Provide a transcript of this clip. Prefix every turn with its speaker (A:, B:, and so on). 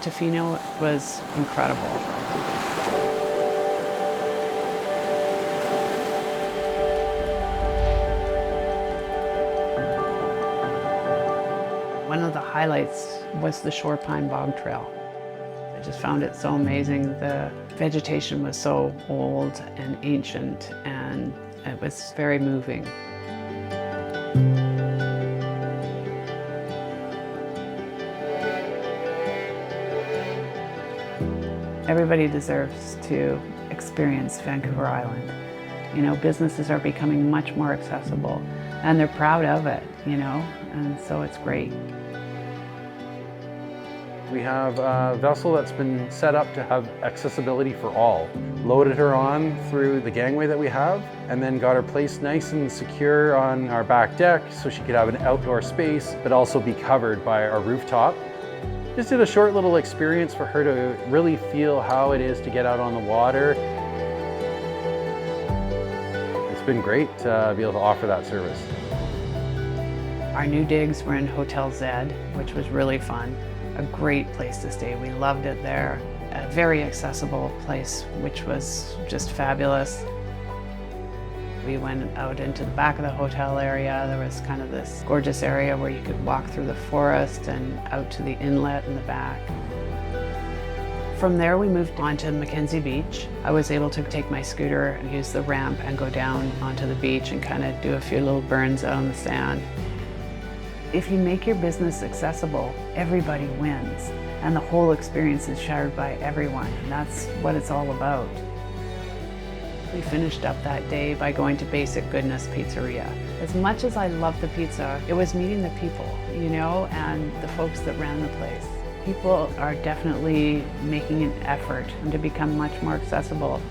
A: Tofino was incredible. One of the highlights was the Shore Pine Bog Trail. I just found it so amazing. The vegetation was so old and ancient, and it was very moving. Everybody deserves to experience Vancouver Island. You know, businesses are becoming much more accessible, and they're proud of it, you know, and so it's great.
B: We have a vessel that's been set up to have accessibility for all. Loaded her on through the gangway that we have, and then got her placed nice and secure on our back deck so she could have an outdoor space, but also be covered by our rooftop. Just did a short little experience for her to really feel how it is to get out on the water. It's been great to be able to offer that service.
A: Our new digs were in Hotel Zed, which was really fun. A great place to stay. We loved it there. A very accessible place, which was just fabulous. We went out into the back of the hotel area. There was kind of this gorgeous area where you could walk through the forest and out to the inlet in the back. From there, we moved on to MacKenzie Beach. I was able to take my scooter and use the ramp and go down onto the beach and kind of do a few little burns out on the sand. If you make your business accessible, everybody wins, and the whole experience is shared by everyone, and that's what it's all about. We finished up that day by going to Basic Goodness Pizzeria. As much as I love the pizza, it was meeting the people, you know, and the folks that ran the place. People are definitely making an effort to become much more accessible.